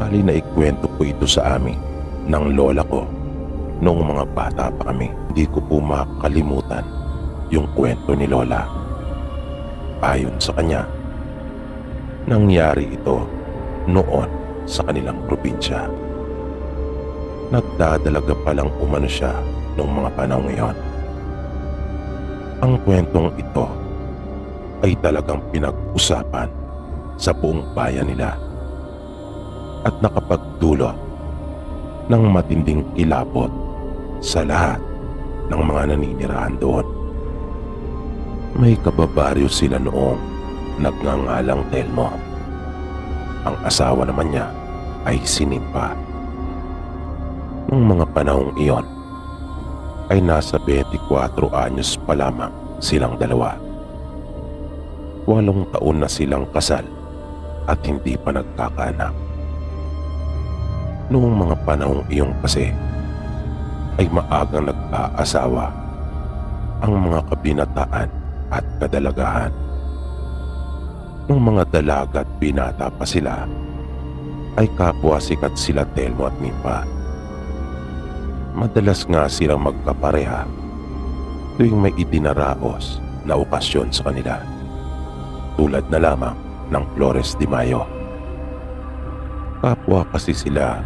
Bali na ikwento po ito sa amin ng lola ko noong mga bata pa kami. Hindi ko po makakalimutan yung kwento ni lola. Ayon sa kanya, nangyari ito noon sa kanilang probinsya. Nagdadalaga pa lang umano siya noong mga panahon ngayon. Ang kwentong ito ay talagang pinag-usapan sa buong bayan nila at nakapagdulot ng matinding kilabot sa lahat ng mga naninirahan doon. May kababaryo sila noong nagngangalang Telmo. Ang asawa naman niya ay si Nimpa. Noong mga panahong iyon ay nasa 24 anyos pa lamang silang dalawa. 8 taon na silang kasal at hindi pa nagkakaanak. Noong mga panahong iyon kasi ay maagang nag-aasawa ang mga kabinataan at kadalagahan. Noong mga dalaga at binata pa sila ay kapwa sikat sila Telmo at Nimpa. Madalas nga silang magkapareha tuwing may idinaraos na okasyon sa kanila, tulad na lamang ng Flores de Mayo. Kapwa kasi sila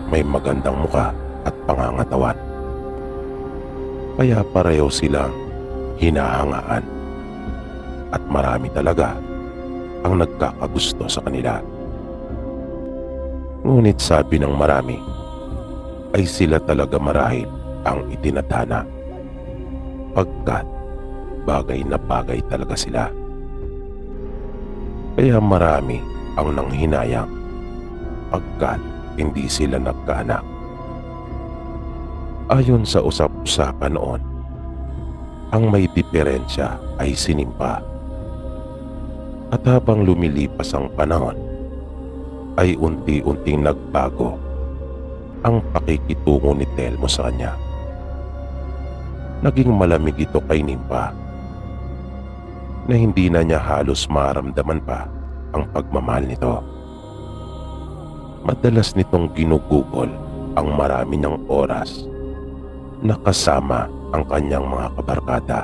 may magandang muka at pangangatawan, kaya pareho silang hinahangaan at marami talaga ang nagkakagusto sa kanila. Ngunit sabi ng marami ay sila talaga marahil ang itinadhana, pagkat bagay na bagay talaga sila. Kaya marami ang nanghinayang pagkat hindi sila nagkaanak. Ayon sa usap-usapan noon, ang may diferensya ay si Nimpa. At habang lumilipas ang panahon, ay unti-unting nagbago ang pakikitungo ni Telmo sa kanya. Naging malamig ito kay Nimpa, na hindi na niya halos maramdaman pa ang pagmamahal nito. Madalas nitong ginugugol ang marami niyang oras na kasama ang kanyang mga kabarkada.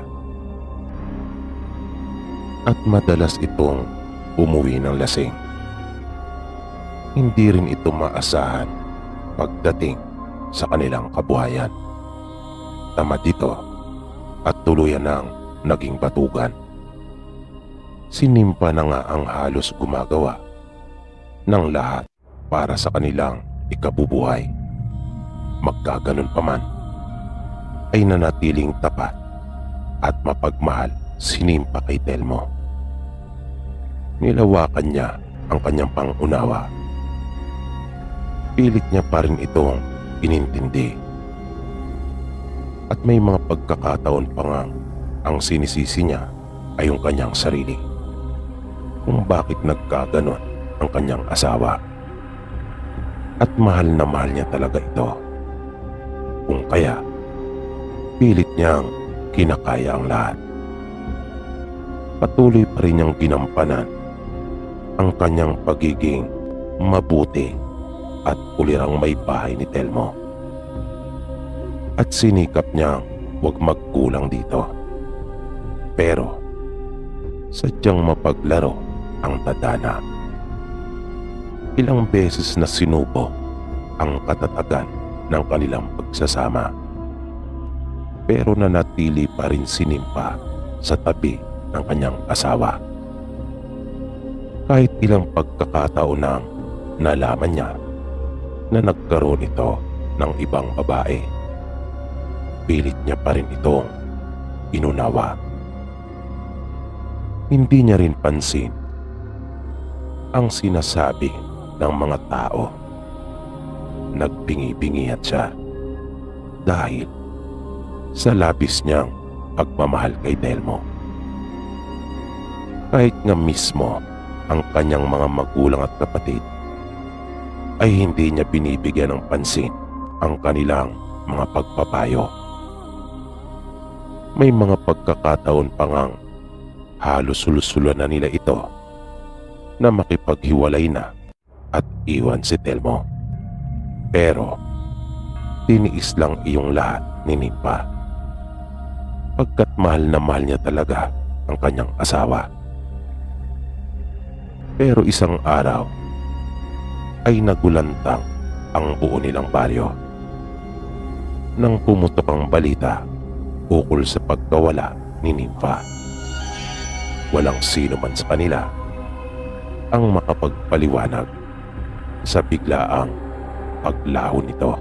At madalas itong umuwi ng lasing. Hindi rin ito maasahan pagdating sa kanilang kabuhayan. Tamad ito at tuluyan ng naging batugan. Si Nimpa na nga ang halos gumagawa ng lahat para sa kanilang ikabubuhay. Magkaganon pa man, ay nanatiling tapat at mapagmahal si Nimpa kay Telmo. Nilawakan niya ang kanyang pangunawa. Pilit niya pa rin itong inintindi. At may mga pagkakataon pa nga ang sinisisi niya ay yung kanyang sarili, kung bakit nagkaganon ang kanyang asawa. At mahal na mahal niya talaga ito, kung kaya pilit niyang kinakaya ang lahat. Patuloy pa rin niyang ginampanan ang kanyang pagiging mabuti at ulirang may bahay ni Telmo. At sinikap niyang huwag magkulang dito. Pero sadyang mapaglaro ang tadhana. Ilang beses na sinubo ang katatagan ng kanilang pagsasama. Pero nanatili pa rin si Nimpa sa tabi ng kanyang asawa. Kahit ilang pagkakataon nang nalaman niya na nagkaroon ito ng ibang babae, pilit niya pa rin itong inunawa. Hindi niya rin pansin ang sinasabi ng mga tao. Nagbingi-bingihan siya dahil sa labis niyang pagmamahal kay Telmo. Kahit nga mismo ang kanyang mga magulang at kapatid ay hindi niya binibigyan ng pansin ang kanilang mga pagpapayo. May mga pagkakataon pa ngang halos sulusuluan na nila ito na makipaghiwalay na at iwan si Telmo. Pero tiniis lang iyong lahat ni Nimpa, pagkat mahal na mahal niya talaga ang kanyang asawa. Pero isang araw ay nagulantang ang buo nilang baryo nang pumutok ang balita ukol sa pagkawala ni Nimpa. Walang sino man sa kanila ang makapagpaliwanag sa biglaang paglaho nito.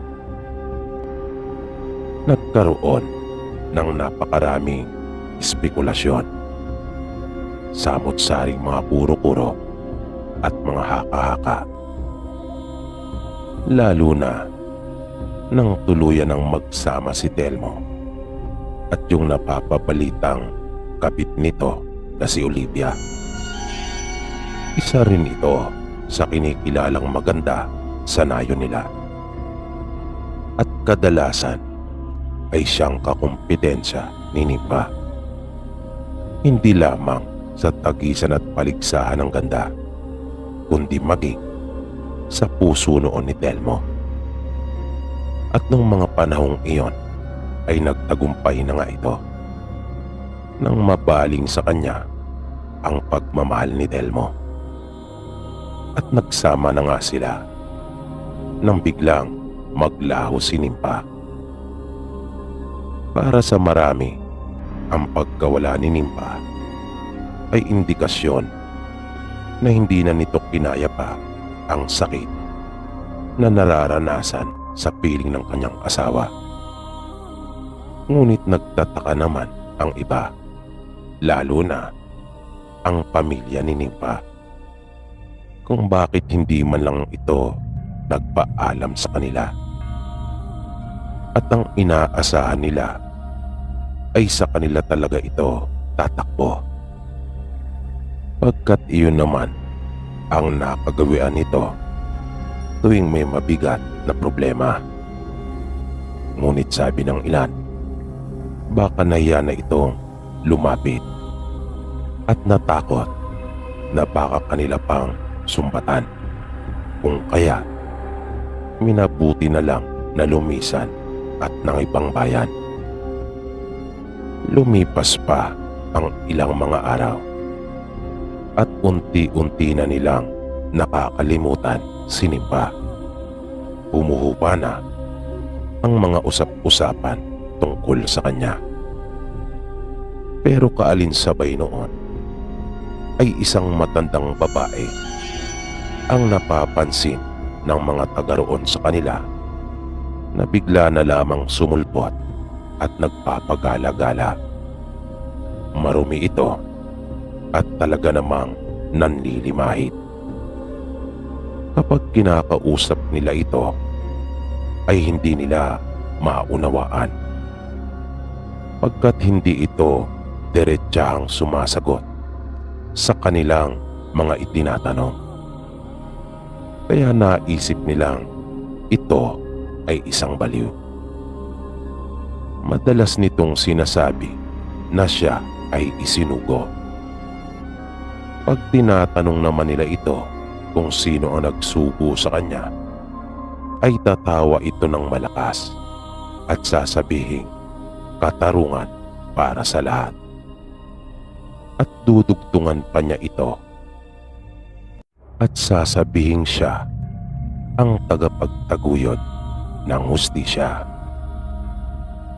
Nagkaroon ng napakaraming espekulasyon, samot-saring mga kuro-kuro at mga haka-haka, lalo na nang tuluyan ng magsama si Telmo at yung napapabalitang kapit nito na si Olivia. Isa rin ito sa kinikilalang maganda sa nayo nila, at kadalasan ay siyang kakumpetensya ni Nimpa, hindi lamang sa tagisan at paligsahan ng ganda, kundi maging sa puso noon ni Telmo. At nung mga panahong iyon ay nagtagumpay na nga ito, nang mabaling sa kanya ang pagmamahal ni Telmo. At nagsama na nga sila nang biglang maglaho si Nimpa. Para sa marami, ang pagkawala ni Nimpa ay indikasyon na hindi na nito kinaya pa ang sakit na nararanasan sa piling ng kanyang asawa. Ngunit nagtataka naman ang iba, lalo na ang pamilya ni Nimpa, kung bakit hindi man lang ito nagpaalam sa kanila. At ang inaasahan nila ay sa kanila talaga ito tatakbo, pagkat iyon naman ang nakagawian nito tuwing may mabigat na problema. Ngunit sabi ng ilan, baka nahiya na itong lumapit at natakot na baka kanila pang sumbatan, kung kaya minabuti na lang na lumisan at ng ibang bayan. Lumipas pa ang ilang mga araw at unti-unti na nilang nakakalimutan si Nimpa. Humuhupa na ang mga usap-usapan tungkol sa kanya. Pero kaalinsabay noon ay isang matandang babae ang napapansin ng mga taga-roon sa kanila, na bigla na lamang sumulpot at nagpapagala-gala. Marumi ito at talaga namang nanlilimahit. Kapag kinakausap nila ito, ay hindi nila maunawaan, pagkat hindi ito diretsahang sumasagot sa kanilang mga itinatanong. Kaya naisip nilang ito ay isang baliw. Madalas nitong sinasabi na siya ay isinugo. Pag tinatanong naman nila ito kung sino ang nagsugo sa kanya, ay tatawa ito ng malakas at sasabihin, katarungan para sa lahat. At dudugtungan pa niya ito at sasabihin siya ang tagapagtaguyod ng hustisya.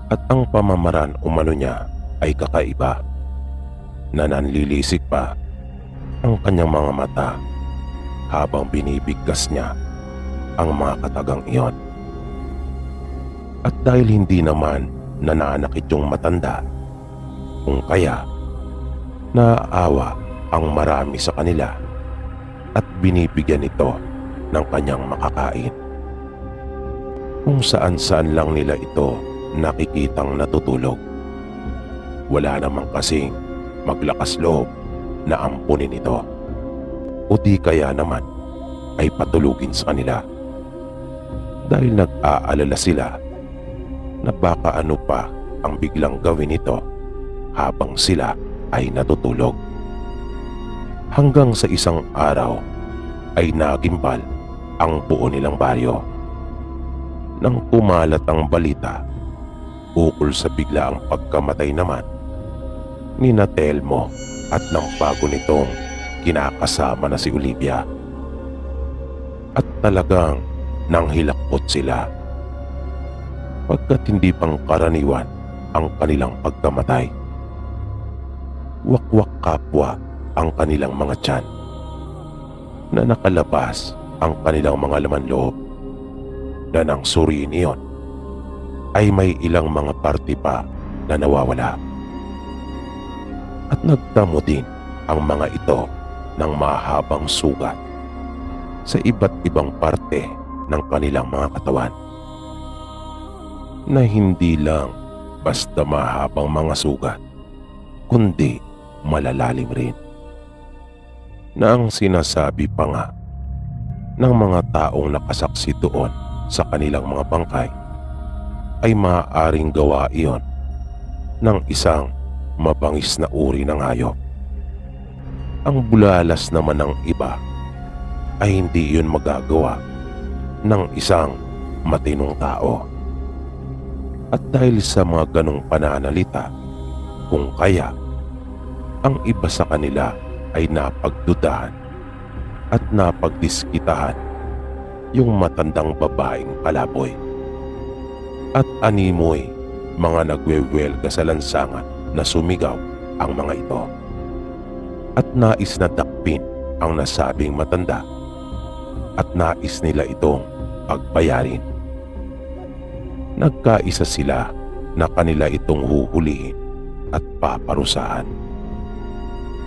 At ang pamamaraan umano niya ay kakaiba, na nanlilisik pa ang kanyang mga mata habang binibigkas niya ang mga katagang iyon. At dahil hindi naman nananakit yung matanda, kung kaya naaawa ang marami sa kanila at binibigyan ito ng kanyang makakain. Kung saan-saan lang nila ito nakikitang natutulog. Wala namang kasing maglakas loob na ampunin ito, o di kaya naman ay patulugin sa kanila, dahil nag-aalala sila na baka ano pa ang biglang gawin nito habang sila ay natutulog. Hanggang sa isang araw ay nagimbal ang buo nilang baryo. Nang kumalat ang balita ukol sa biglaang pagkamatay naman ni Telmo at ng bago nitong kinakasama na si Olivia. At talagang nanghilakbot sila pagkat hindi pangkaraniwan ang kanilang pagkamatay. Wakwak kapwa ang kanilang mga tiyan na nakalabas ang kanilang mga laman loob, na nang suriin iyon ay may ilang mga parte pa na nawawala. At nagtamo din ang mga ito ng mahabang sugat sa iba't ibang parte ng kanilang mga katawan, na hindi lang basta mahabang mga sugat, kundi malalalim rin, na ang sinasabi pa nga ng mga taong nakasaksi doon sa kanilang mga bangkay ay maaaring gawa iyon ng isang mabangis na uri ng hayop. Ang bulalas naman ng iba ay hindi iyon magagawa ng isang matinong tao. At dahil sa mga ganong pananalita, kung kaya, ang iba sa kanila ay napagdudahan at napagdiskitahan yung matandang babaeng palaboy. At animoy mga nagwewelga sa lansangan na sumigaw ang mga ito. At nais na dakpin ang nasabing matanda at nais nila itong pagbayarin. Nagkaisa sila na kanila itong huhulihin at paparusahan,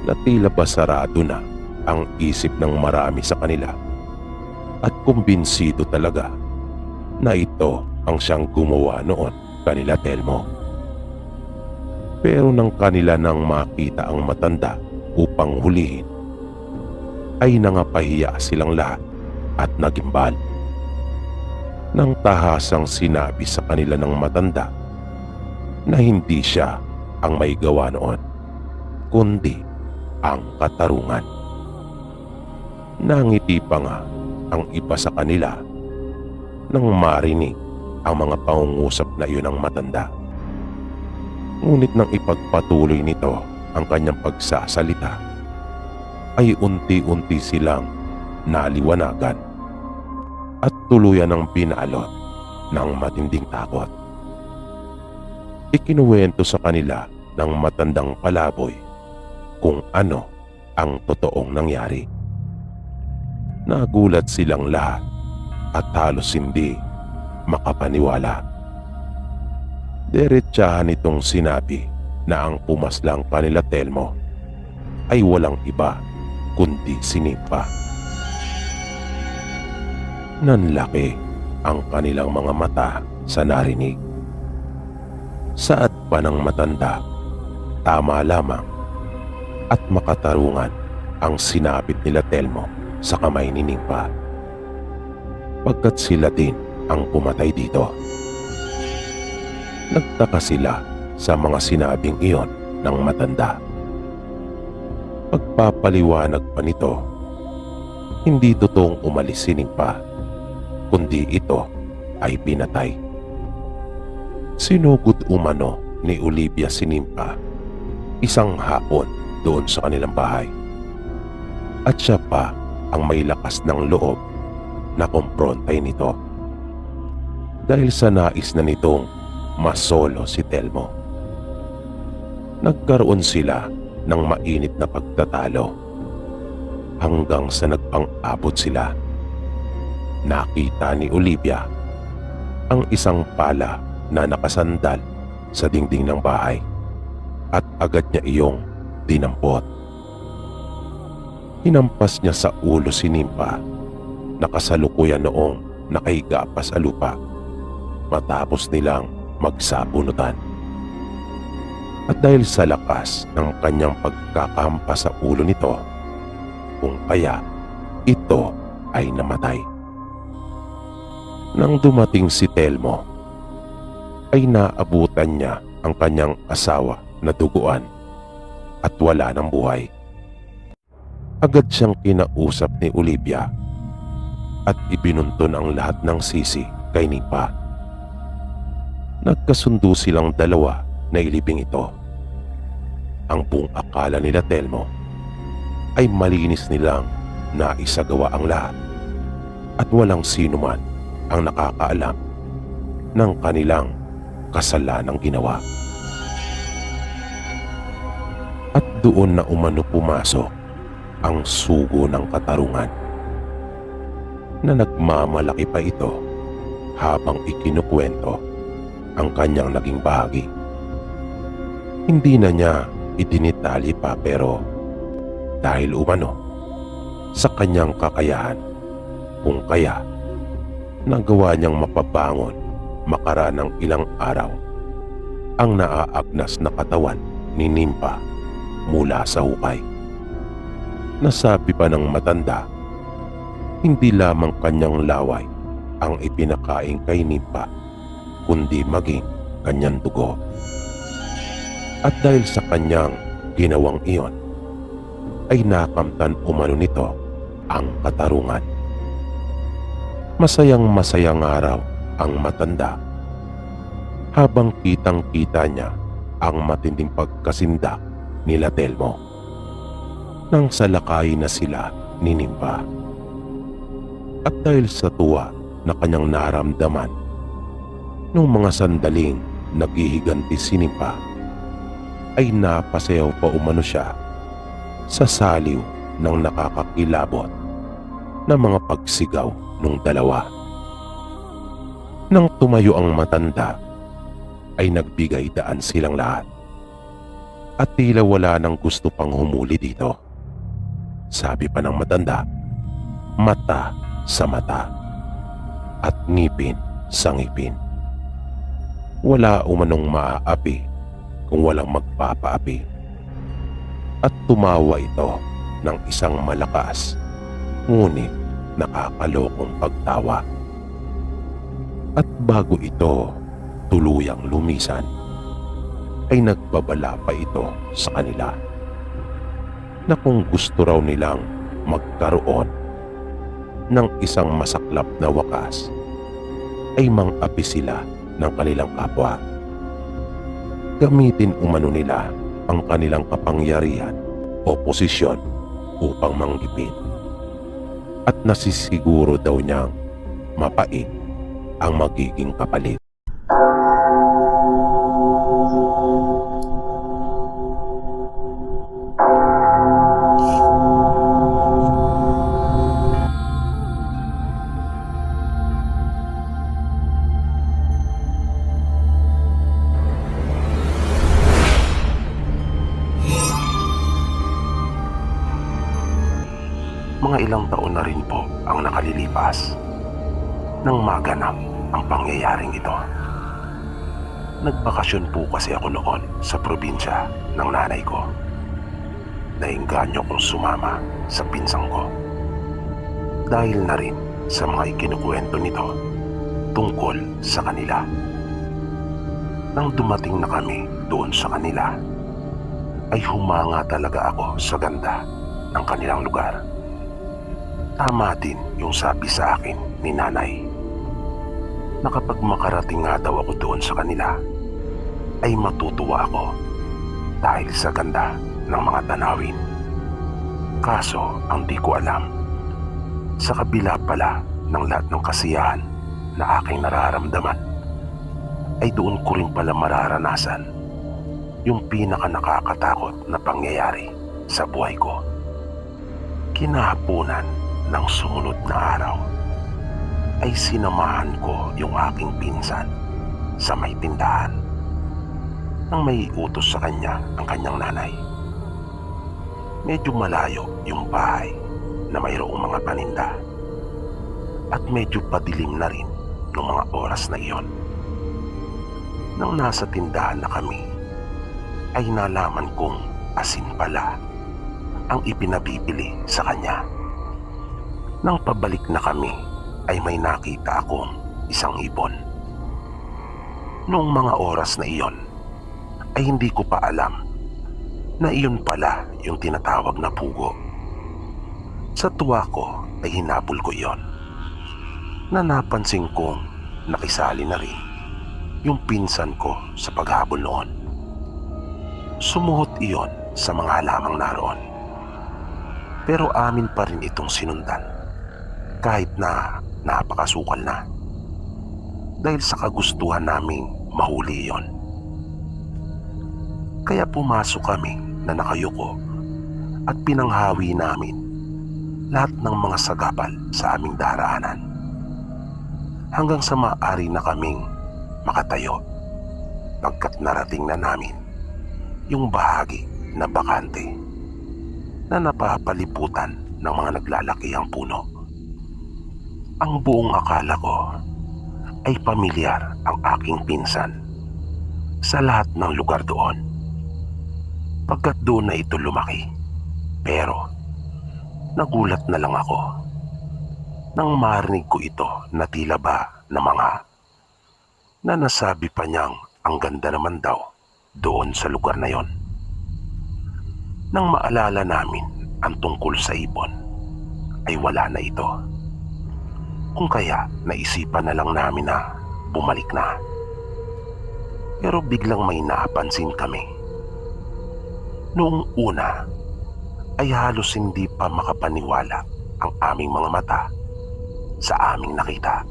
na tila ba sarado na ang isip ng marami sa kanila at kumbinsido talaga na ito ang siyang gumawa noon kanila Telmo. Pero nang kanila nang makita ang matanda upang hulihin, ay nangapahiya silang lahat at nagimbal. Nang tahasang sinabi sa kanila ng matanda na hindi siya ang may gawa noon, kundi ang katarungan. Nangiti pa nga ang iba sa kanila nang marinig ang mga pangungusap na iyon ng matanda. Ngunit nang ipagpatuloy nito ang kanyang pagsasalita, ay unti-unti silang naliwanagan at tuluyan ng pinalot ng matinding takot. Ikinuwento sa kanila ng matandang palaboy kung ano ang totoong nangyari. Nagulat silang lahat at halos hindi makapaniwala. Diretsahan itong sinabi na ang pumaslang kanila Telmo ay walang iba kundi si Nimpa. Nanlaki ang kanilang mga mata sa narinig. Saad pa ng matanda, tama lamang at makatarungan ang sinapit nila Telmo sa kamay ni Nimpa, pagkat sila din ang pumatay dito. Nagtaka sila sa mga sinabing iyon ng matanda. Pagpapaliwanag pa nito, hindi totoong umalis si Nimpa, kundi ito ay pinatay. Sinugod umano ni Olivia si Nimpa isang hapon doon sa kanilang bahay, at siya pa ang may lakas ng loob na kumprontay nito, dahil sa nais na nitong masolo si Telmo. Nagkaroon sila ng mainit na pagtatalo hanggang sa nagpang-abot sila. Nakita ni Olivia ang isang pala na nakasandal sa dingding ng bahay at agad niya iyong dinampot. Hinampas niya sa ulo si Nimpa na kasalukuyan noong nakahiga pa sa lupa matapos nilang magsabunutan. At dahil sa lakas ng kanyang pagkakampas sa ulo nito, kung kaya ito ay namatay. Nang dumating si Telmo, ay naabutan niya ang kanyang asawa na duguan at wala ng buhay. Agad siyang kinausap ni Olivia at ibinunton ang lahat ng sisi kay Nipa. Nagkasundo silang dalawa na ilibing ito. Ang buong akala nila Telmo ay malinis nilang naisagawa ang lahat at walang sino man ang nakakaalam ng kanilang kasalanang ginawa. At doon na umano pumasok ang sugo ng katarungan na nagmamalaki pa ito habang ikinukwento ang kanyang naging bahagi. Hindi na niya itinitali pa pero dahil umano sa kanyang kakayahan kung kaya nagawa niyang mapabangon makaraan ng ilang araw ang naaagnas na katawan ni Nimpa mula sa hukay. Nasabi pa ng matanda, hindi lamang kanyang laway ang ipinakain kay Nimpa, kundi maging kanyang dugo. At dahil sa kanyang ginawang iyon, ay nakamtan umano nito ang katarungan. Masayang araw ang matanda habang kitang-kita niya ang matinding pagkasindak nila Telmo nang salakayin na sila ni Nimpa. At dahil sa tuwa na kanyang naramdaman nung mga sandaling naghihiganti si Nimpa, ay napasayaw pa umano siya sa saliw ng nakakakilabot na mga pagsigaw nung dalawa. Nang tumayo ang matanda, ay nagbigay daan silang lahat at tila wala nang gusto pang humuli dito. Sabi pa ng matanda, mata sa mata at ngipin sa ngipin. Wala umanong maaapi kung walang magpapaapi. At tumawa ito ng isang malakas ngunit nakakalokong pagtawa. At bago ito tuluyang lumisan, ay nagbabala pa ito sa kanila na kung gusto raw nilang magkaroon ng isang masaklap na wakas, ay mang-api sila ng kanilang kapwa. Gamitin umano nila ang kanilang kapangyarihan o posisyon upang manggipit. At nasisiguro daw niyang mapait ang magiging kapalit. Mga ilang taon na rin po ang nakalilipas nang maganap ang pangyayaring ito. Nagbakasyon po kasi ako noon sa probinsya ng nanay ko. Nainganyo kong sumama sa pinsang ko dahil na rin sa mga ikinukwento nito tungkol sa kanila. Nang dumating na kami doon sa kanila, ay humanga talaga ako sa ganda ng kanilang lugar. Tama din yung sabi sa akin ni nanay na kapag makarating nga daw ako doon sa kanila, ay matutuwa ako dahil sa ganda ng mga tanawin. Kaso ang di ko alam, sa kabila pala ng lahat ng kasiyahan na aking nararamdaman, ay doon ko rin pala mararanasan yung pinaka nakakatakot na pangyayari sa buhay ko. Kinahaponan ng sumunod na araw, ay sinamahan ko yung aking pinsan sa may tindahan nang may utos sa kanya ang kanyang nanay. Medyo malayo yung bahay na mayroong mga paninda at medyo padilim na rin noong mga oras na iyon. Nang nasa tindahan na kami, ay nalaman kong asin pala ang ipinabibili sa kanya. Nang pabalik na kami, ay may nakita akong isang ibon. Noong mga oras na iyon, ay hindi ko pa alam na iyon pala yung tinatawag na pugo. Sa tuwa ko ay hinabol ko iyon na napansin kong nakisali na rin yung pinsan ko sa paghabol noon. Sumuhot iyon sa mga halamang naroon. Pero amin pa rin itong sinundan kahit na napakasukal na. Dahil sa kagustuhan naming mahuli iyon. Kaya pumasok kami na nakayuko at pinanghawi namin lahat ng mga sagabal sa aming daraanan. Hanggang sa maaari na kaming makatayo pagkat narating na namin yung bahagi na bakante na napapaliputan ng mga naglalakihang puno. Ang buong akala ko ay pamilyar ang aking pinsan sa lahat ng lugar doon. Pagkat doon na ito lumaki. Pero nagulat na lang ako nang marinig ko ito na tila ba na mga na nasabi pa niyang ang ganda naman daw doon sa lugar na yon. Nang maalala namin ang tungkol sa ibon ay wala na ito. Kung kaya naisipan na lang namin na bumalik na. Pero biglang may napansin kami. Noong una ay halos hindi pa makapaniwala ang aming mga mata sa aming nakita.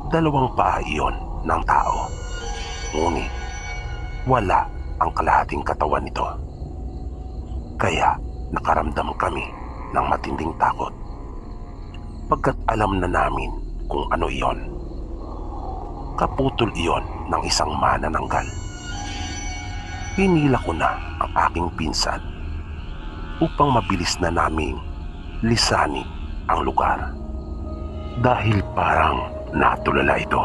Dalawang paa iyon ng tao. Ngunit wala ang kalahating katawan nito. Kaya nakaramdam kami ng matinding takot. Pagkat alam na namin kung ano iyon. Kaputol iyon ng isang manananggal. Hinila ko na ang aking pinsan upang mabilis na naming lisanin ang lugar. Dahil parang natulala ito.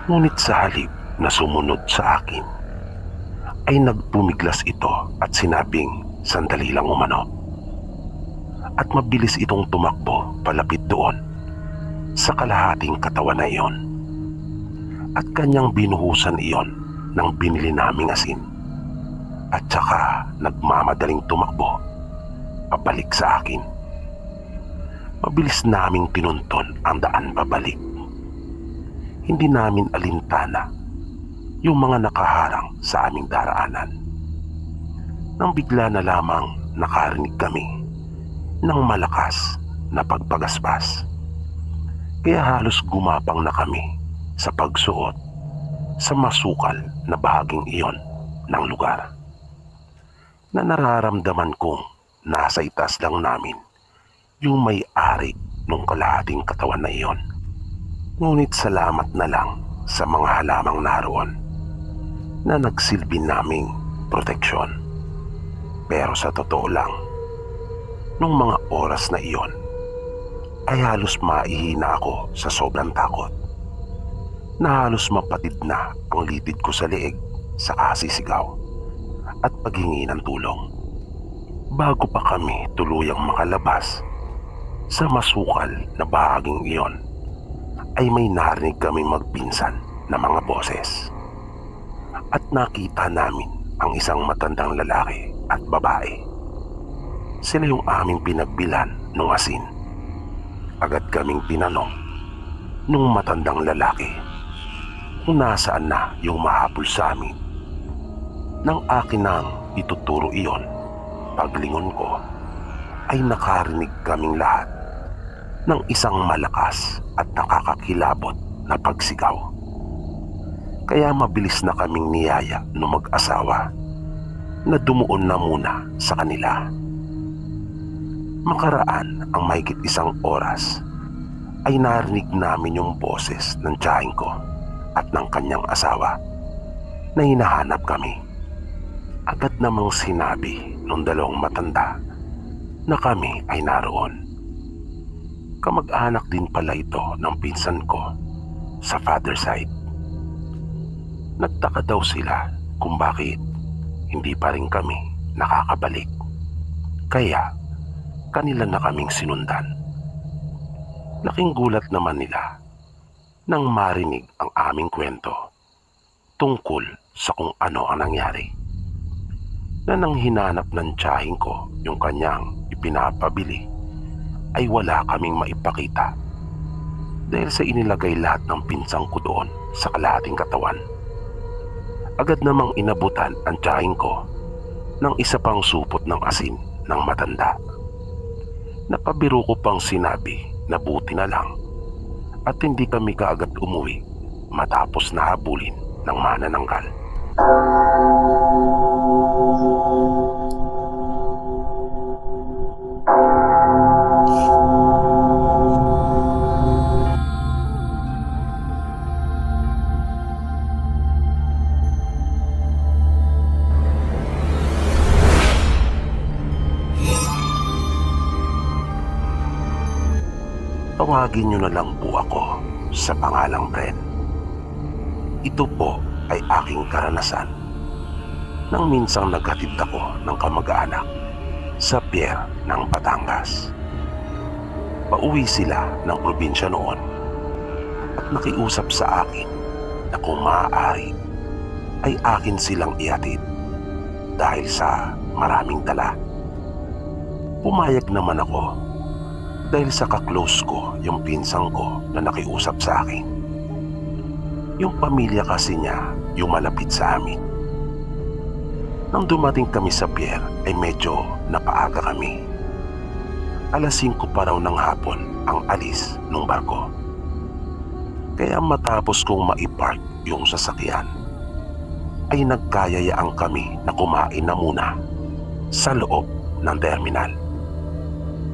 Ngunit sa halip na sumunod sa akin, ay nagpumiglas ito at sinabing sandali lang umano. At mabilis itong tumakbo palapit doon sa kalahating katawan na iyon. At kanyang binuhusan iyon ng binili naming asin. At saka nagmamadaling tumakbo pabalik sa akin. Mabilis naming pinunton ang daan pabalik. Hindi namin alintana yung mga nakaharang sa aming daraanan. Nang bigla na lamang nakarinig kami ng malakas na pagpagaspas. Kaya halos gumapang na kami sa pagsuot sa masukal na bahaging iyon ng lugar. Na nararamdaman kong nasa itas lang namin yung may-ari ng kalahating katawan na iyon. Ngunit salamat na lang sa mga halamang naroon na nagsilbi naming proteksyon. Pero sa totoo lang, nung mga oras na iyon, ay halos maihina ako sa sobrang takot. Na halos mapatid na ang litid ko sa leeg sa kasisigaw at paghingi ng tulong. Bago pa kami tuluyang makalabas sa masukal na bahaging iyon, ay may narinig kami magpinsan na mga boses. At nakita namin ang isang matandang lalaki at babae. Sila yung aming pinagbilan nung asin. Agad kaming tinanong nung matandang lalaki kung nasaan na yung mahabol sa amin. Nang akin nang ituturo iyon, paglingon ko ay nakarinig kaming lahat ng isang malakas at nakakakilabot na pagsigaw. Kaya mabilis na kaming niyaya ng mag-asawa na dumuon na muna sa kanila. Makaraan ang mahigit isang oras ay narinig namin yung boses ng tiyahin ko at ng kanyang asawa na hinahanap kami. Agad namang sinabi ng dalawang matanda na kami ay naroon. Kamag-anak din pala ito ng pinsan ko sa father side. Nagtaka daw sila kung bakit hindi pa rin kami nakakabalik. Kaya kanila na kaming sinundan. Laking gulat naman nila nang marinig ang aming kwento tungkol sa kung ano ang nangyari. Na nang hinanap ng tiyahin ko yung kanyang ipinapabili, ay wala kaming maipakita dahil sa inilagay lahat ng pinsang ko doon sa kalahating katawan. Agad namang inabutan ang tiyahin ko ng isa pang supot ng asin ng matanda. Napabiro ko pang sinabi na buti na lang at hindi kami kaagad umuwi matapos na habulin ng manananggal. Tawagin niyo na lang po ako sa pangalang Bren. Ito po ay aking karanasan nang minsang naghatid ako ng kamag-anak sa pier ng Batangas. Pauwi sila ng probinsya noon at nakiusap sa akin na kung maaari ay akin silang ihatid dahil sa maraming dala. Pumayag naman ako dahil sa kaklose ko yung pinsang ko na nakiusap sa akin. Yung pamilya kasi niya yung malapit sa amin. Nang dumating kami sa pier ay medyo napaaga kami. Alas 5 pa raw ng hapon ang alis ng barko. Kaya matapos kong maipark yung sasakyan ay nagkayayaan kami na kumain na muna sa loob ng terminal.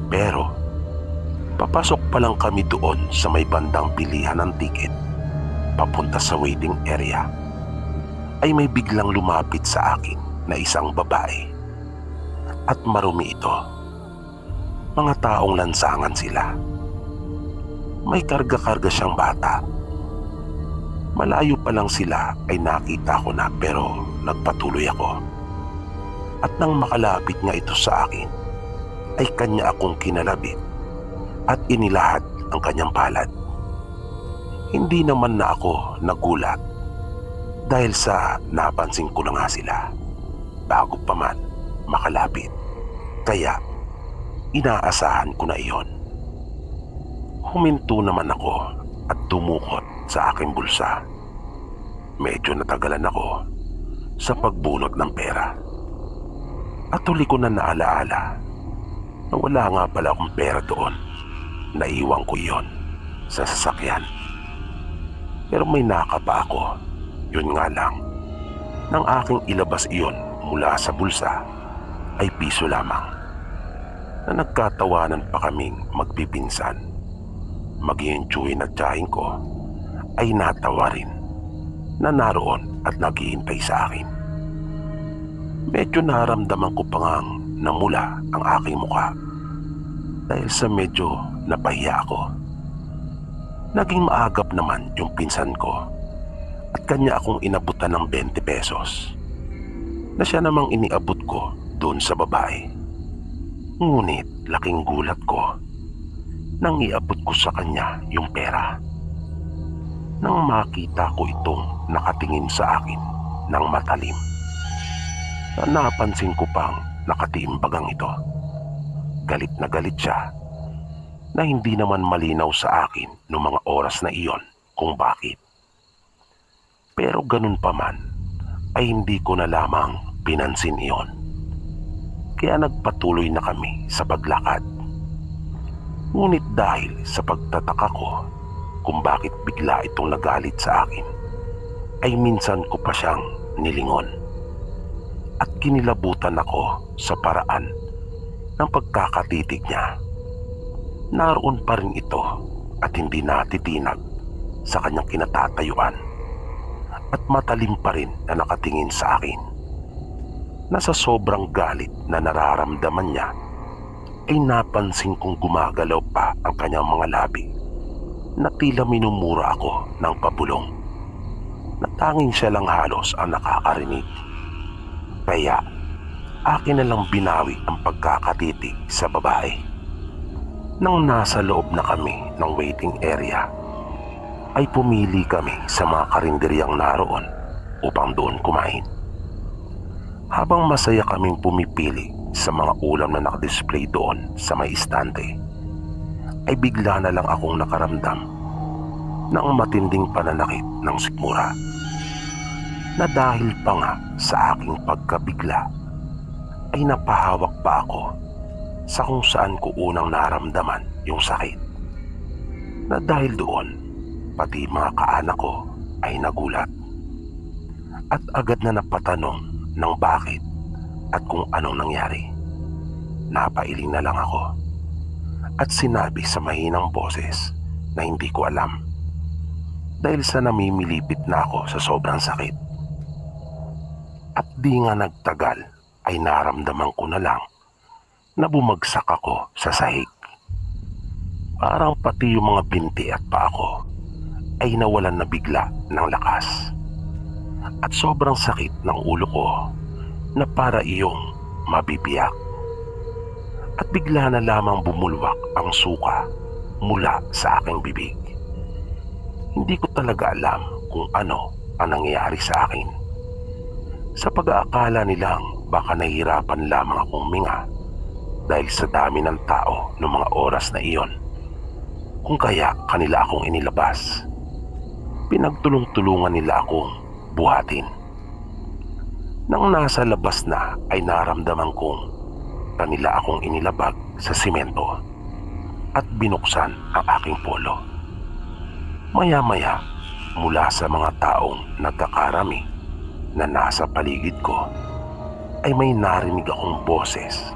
Pero papasok pa lang kami doon sa may bandang pilihan ng ticket papunta sa waiting area ay may biglang lumapit sa akin na isang babae at marumi ito. Mga taong lansangan sila. May karga-karga siyang bata. Malayo pa lang sila ay nakita ko na pero nagpatuloy ako. At nang makalapit nga ito sa akin ay kanya akong kinalabit at inilahad ang kanyang palad. Hindi naman na ako nagulat dahil sa napansin ko na nga sila bago pa man makalapit. Kaya inaasahan ko na iyon. Huminto naman ako at dumukot sa aking bulsa. Medyo natagalan ako sa pagbunot ng pera. At huli ko na naalaala na wala nga pala akong pera doon. Naiwan ko iyon sa sasakyan. Pero may nakapa ako. Yun nga lang, nang aking ilabas iyon mula sa bulsa ay piso lamang. Na nagkatawanan pa kaming magpipinsan. Maging Chuy at tiyahin ko ay natawa rin na naroon at naghihintay sa akin. Medyo naramdaman ko pa ngang namula ang aking mukha dahil sa medyo napahiya ako. Naging maagap naman yung pinsan ko at kanya akong inabutan ng 20 pesos na siya namang iniabot ko doon sa babae. Ngunit laking gulat ko nang iabot ko sa kanya yung pera. Nang makita ko itong nakatingin sa akin ng matalim, na napansin ko pang nakatiimbagang ito. Galit na galit siya na hindi naman malinaw sa akin noong mga oras na iyon kung bakit. Pero ganun pa man ay hindi ko na lamang pinansin iyon. Kaya nagpatuloy na kami sa paglakad. Ngunit dahil sa pagtataka ko kung bakit bigla itong nagalit sa akin, ay minsan ko pa siyang nilingon. At kinilabutan ako sa paraan ng pagkakatitig niya. Naroon pa rin ito at hindi natitinag sa kanyang kinatatayuan. At matalim pa rin na nakatingin sa akin. Na sa sobrang galit na nararamdaman niya, ay napansin kong gumagalaw pa ang kanyang mga labi na tila minumura ako ng pabulong. Na tanging siya lang halos ang nakakarinig. Kaya akin na lang binawi ang pagkakatitig sa babae. Nang nasa loob na kami ng waiting area, ay pumili kami sa mga karinderyang naroon upang doon kumain. Habang masaya kaming pumipili sa mga ulam na nakadisplay doon sa may istante, ay bigla na lang akong nakaramdam ng matinding pananakit ng sikmura, na dahil pa nga sa aking pagkabigla ay napahawak pa ako sa kung saan ko unang naramdaman yung sakit, na dahil doon pati mga kaanak ko ay nagulat at agad na napatanong ng bakit at kung anong nangyari. Napailing na lang ako at sinabi sa mahinang boses na hindi ko alam, dahil sa namimilipit na ako sa sobrang sakit. At di nga nagtagal ay naramdaman ko na lang na bumagsak ako sa sahig. Parang pati yung mga binti at paa ko ay nawalan na bigla ng lakas. At sobrang sakit ng ulo ko na para iyong mabibiyak. At bigla na lamang bumulwak ang suka mula sa aking bibig. Hindi ko talaga alam kung ano ang nangyayari sa akin. Sa pag-aakala nilang baka nahihirapan lamang akong minga dahil sa dami ng tao ng mga oras na iyon, kung kaya kanila akong inilabas. Pinagtulong-tulungan nila akong buhatin. Nang nasa labas na ay naramdaman kong kanila akong inilabag sa simento at binuksan ang aking polo. Maya-maya, mula sa mga taong nagkakarami na nasa paligid ko, ay may narinig akong boses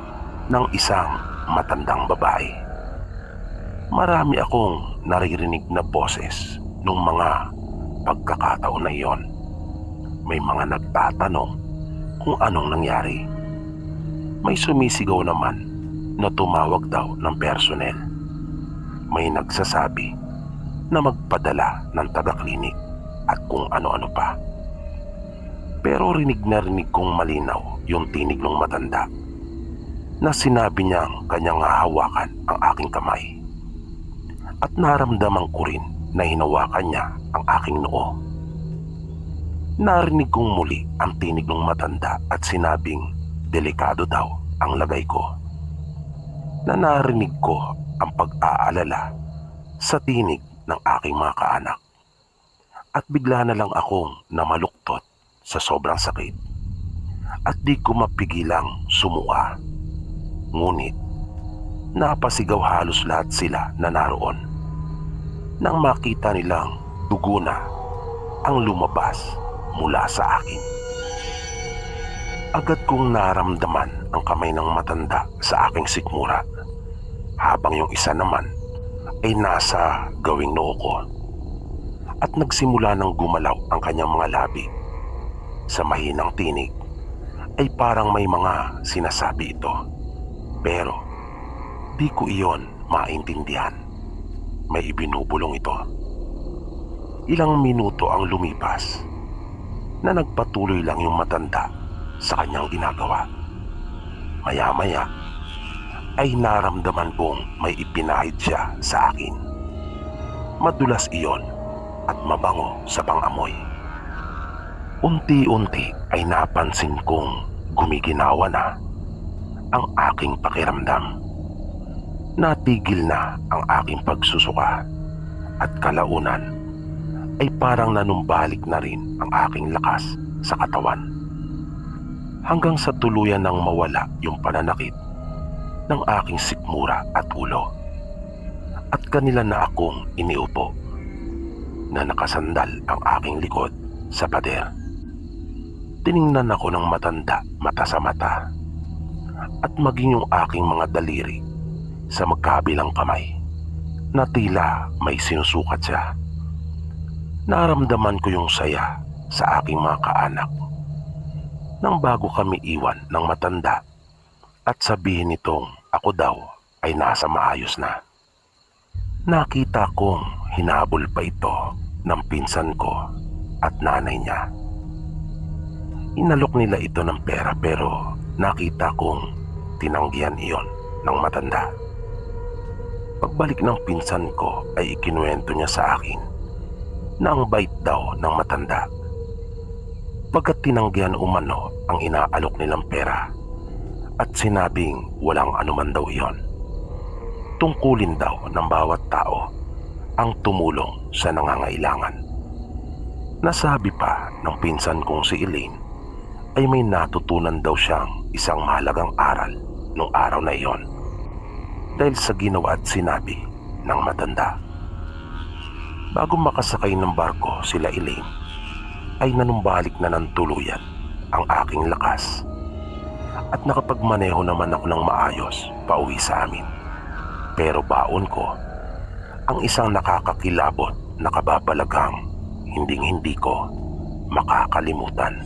ng isang matandang babae. Marami akong naririnig na boses nung mga pagkakataon na iyon. May mga nagtatanong kung anong nangyari. May sumisigaw naman na tumawag daw ng personnel. May nagsasabi na magpadala ng taga-klinik at kung ano-ano pa. Pero rinig na rinig kong malinaw yung tinig ng matanda na sinabi niyang kanyang hahawakan ang aking kamay. At naramdaman ko rin na hinawakan niya ang aking noo. Narinig kong muli ang tinig ng matanda at sinabing delikado daw ang lagay ko. Na narinig ko ang pag-aalala sa tinig ng aking mga kaanak. At bigla na lang akong namaluktot sa sobrang sakit at di ko mapigilang sumuka. Ngunit napasigaw halos lahat sila na naroon nang makita nilang dugo na ang lumabas mula sa akin. Agad kong naramdaman ang kamay ng matanda sa aking sikmura, habang yung isa naman ay nasa gawing noo ko, at nagsimula ng gumalaw ang kanyang mga labi. Sa mahinang tinig ay parang may mga sinasabi ito, pero di ko iyon maintindihan. May ibinubulong ito. Ilang minuto ang lumipas na nagpatuloy lang yung matanda sa kanyang ginagawa. Maya-maya ay naramdaman kong may ipinahid siya sa akin. Madulas iyon at mabango sa pangamoy. Unti-unti ay napansin kong gumiginawa na ang aking pakiramdam. Natigil na ang aking pagsusuka at kalaunan ay parang nanumbalik na rin ang aking lakas sa katawan. Hanggang sa tuluyan nang mawala yung pananakit ng aking sikmura at ulo. At kanila na akong iniupo na nakasandal ang aking likod sa pader. Tiningnan ako ng matanda mata sa mata at maging yung aking mga daliri sa magkabilang kamay na tila may sinusukat siya. Naramdaman ko yung saya sa aking mga kaanak nang bago kami iwan ng matanda at sabihin nitong ako daw ay nasa maayos na. Nakita kong hinabol pa ito ng pinsan ko at nanay niya. Inalok nila ito ng pera pero nakita kong tinanggihan iyon ng matanda. Pagbalik ng pinsan ko ay ikinuwento niya sa akin na ang bait daw ng matanda. Pagkat tinanggihan umano ang inaalok nilang pera at sinabing walang anuman daw iyon. Tungkulin daw ng bawat tao ang tumulong sa nangangailangan. Nasabi pa ng pinsan kong si Elaine ay may natutunan daw siyang isang mahalagang aral nung araw na iyon dahil sa ginawa at sinabi ng matanda. Bago makasakay ng barko sila Elaine ay nanumbalik na ng tuluyan ang aking lakas at nakapagmaneho naman ako ng maayos pauwi sa amin. Pero baon ko ang isang nakakakilabot na kababalaghang hinding-hindi ko makakalimutan.